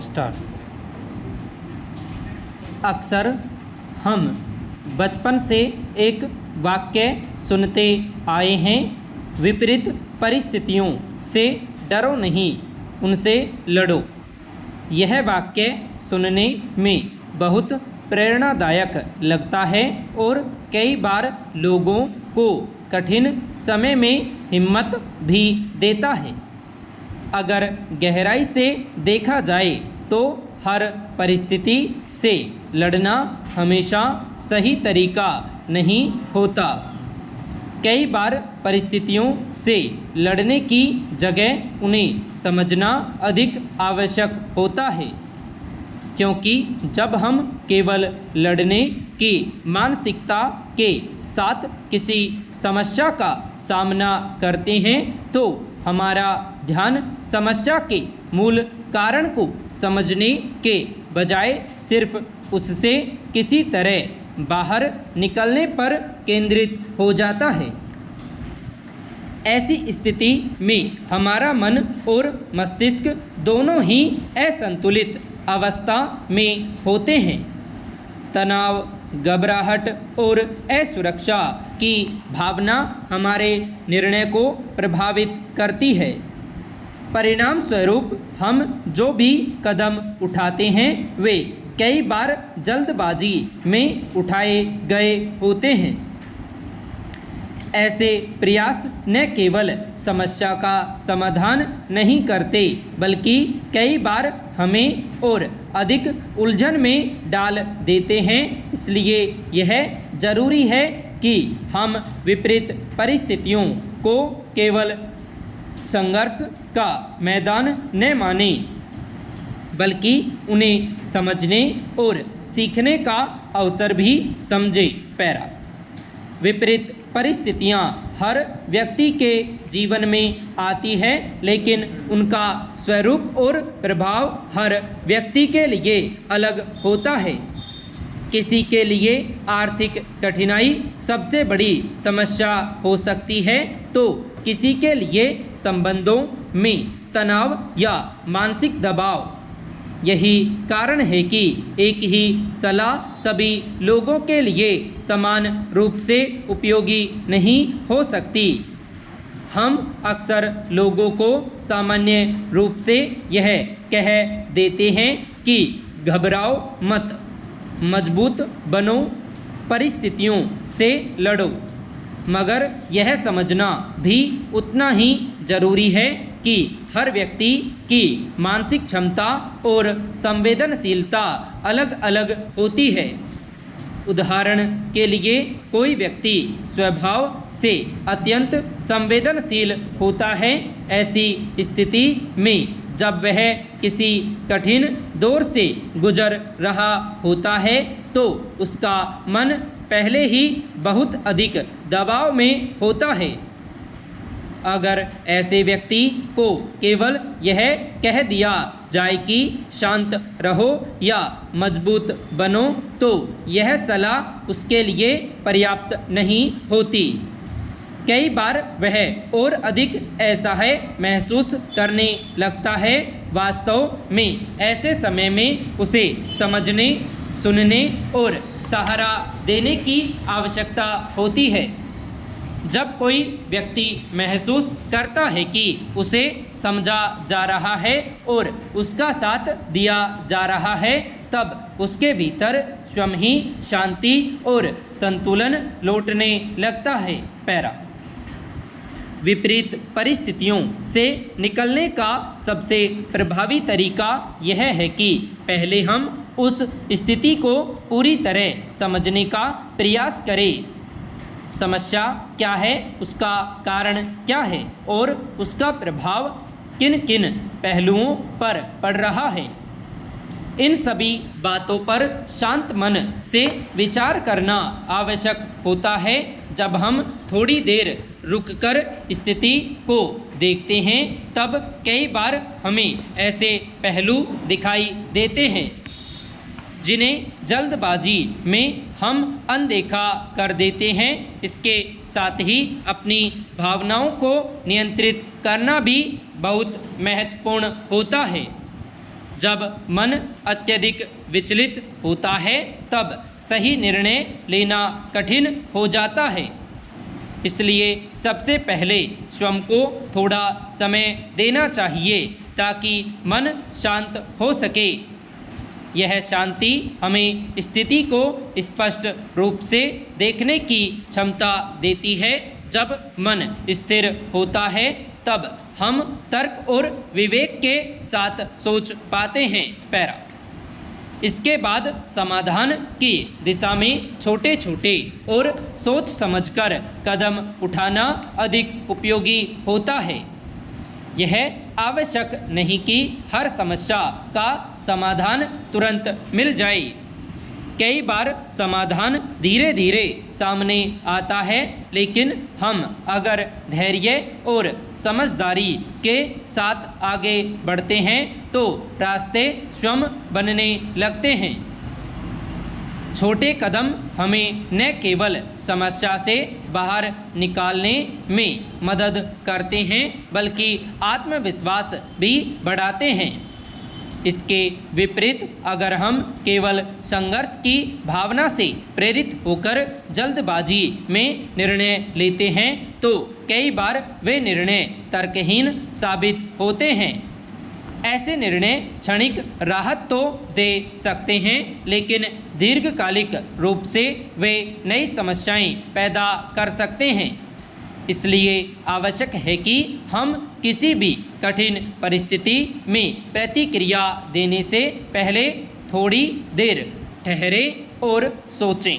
Start. अक्सर हम बचपन से एक वाक्य सुनते आए हैं, विपरीत परिस्थितियों से डरो नहीं, उनसे लड़ो। यह वाक्य सुनने में बहुत प्रेरणादायक लगता है और कई बार लोगों को कठिन समय में हिम्मत भी देता है। अगर गहराई से देखा जाए तो हर परिस्थिति से लड़ना हमेशा सही तरीका नहीं होता। कई बार परिस्थितियों से लड़ने की जगह उन्हें समझना अधिक आवश्यक होता है, क्योंकि जब हम केवल लड़ने की मानसिकता के साथ किसी समस्या का सामना करते हैं तो हमारा ध्यान समस्या के मूल कारण को समझने के बजाय सिर्फ उससे किसी तरह बाहर निकलने पर केंद्रित हो जाता है। ऐसी स्थिति में हमारा मन और मस्तिष्क दोनों ही असंतुलित अवस्था में होते हैं। तनाव, घबराहट और असुरक्षा की भावना हमारे निर्णय को प्रभावित करती है। परिणाम स्वरूप हम जो भी कदम उठाते हैं वे कई बार जल्दबाजी में उठाए गए होते हैं। ऐसे प्रयास न केवल समस्या का समाधान नहीं करते बल्कि कई बार हमें और अधिक उलझन में डाल देते हैं। इसलिए यह जरूरी है कि हम विपरीत परिस्थितियों को केवल संघर्ष का मैदान न मानें, बल्कि उन्हें समझने और सीखने का अवसर भी समझें। पैरा। विपरीत परिस्थितियां हर व्यक्ति के जीवन में आती हैं, लेकिन उनका स्वरूप और प्रभाव हर व्यक्ति के लिए अलग होता है। किसी के लिए आर्थिक कठिनाई सबसे बड़ी समस्या हो सकती है, तो किसी के लिए संबंधों में तनाव या मानसिक दबाव। यही कारण है कि एक ही सलाह सभी लोगों के लिए समान रूप से उपयोगी नहीं हो सकती। हम अक्सर लोगों को सामान्य रूप से यह कह देते हैं कि घबराओ मत, मजबूत बनो, परिस्थितियों से लड़ो, मगर यह समझना भी उतना ही जरूरी है कि हर व्यक्ति की मानसिक क्षमता और संवेदनशीलता अलग अलग होती है। उदाहरण के लिए कोई व्यक्ति स्वभाव से अत्यंत संवेदनशील होता है। ऐसी स्थिति में जब वह किसी कठिन दौर से गुजर रहा होता है तो उसका मन पहले ही बहुत अधिक दबाव में होता है। अगर ऐसे व्यक्ति को केवल यह कह दिया जाए कि शांत रहो या मजबूत बनो, तो यह सलाह उसके लिए पर्याप्त नहीं होती। कई बार वह और अधिक असहाय महसूस करने लगता है। वास्तव में ऐसे समय में उसे समझने, सुनने और सहारा देने की आवश्यकता होती है। जब कोई व्यक्ति महसूस करता है कि उसे समझा जा रहा है और उसका साथ दिया जा रहा है, तब उसके भीतर स्वयं ही शांति और संतुलन लौटने लगता है। पैरा। विपरीत परिस्थितियों से निकलने का सबसे प्रभावी तरीका यह है कि पहले हम उस स्थिति को पूरी तरह समझने का प्रयास करें। समस्या क्या है, उसका कारण क्या है और उसका प्रभाव किन किन पहलुओं पर पड़ रहा है। इन सभी बातों पर शांत मन से विचार करना आवश्यक होता है। जब हम थोड़ी देर रुककर स्थिति को देखते हैं तब कई बार हमें ऐसे पहलू दिखाई देते हैं जिन्हें जल्दबाजी में हम अनदेखा कर देते हैं। इसके साथ ही अपनी भावनाओं को नियंत्रित करना भी बहुत महत्वपूर्ण होता है। जब मन अत्यधिक विचलित होता है तब सही निर्णय लेना कठिन हो जाता है। इसलिए सबसे पहले स्वयं को थोड़ा समय देना चाहिए ताकि मन शांत हो सके। यह शांति हमें स्थिति को स्पष्ट रूप से देखने की क्षमता देती है। जब मन स्थिर होता है तब हम तर्क और विवेक के साथ सोच पाते हैं। पैरा। इसके बाद समाधान की दिशा में छोटे छोटे और सोच समझकर कदम उठाना अधिक उपयोगी होता है। यह आवश्यक नहीं कि हर समस्या का समाधान तुरंत मिल जाए। कई बार समाधान धीरे धीरे सामने आता है, लेकिन हम अगर धैर्य और समझदारी के साथ आगे बढ़ते हैं तो रास्ते स्वयं बनने लगते हैं। छोटे कदम हमें न केवल समस्या से बाहर निकालने में मदद करते हैं बल्कि आत्मविश्वास भी बढ़ाते हैं। इसके विपरीत अगर हम केवल संघर्ष की भावना से प्रेरित होकर जल्दबाजी में निर्णय लेते हैं तो कई बार वे निर्णय तर्कहीन साबित होते हैं। ऐसे निर्णय क्षणिक राहत तो दे सकते हैं, लेकिन दीर्घकालिक रूप से वे नई समस्याएं पैदा कर सकते हैं। इसलिए आवश्यक है कि हम किसी भी कठिन परिस्थिति में प्रतिक्रिया देने से पहले थोड़ी देर ठहरें और सोचें।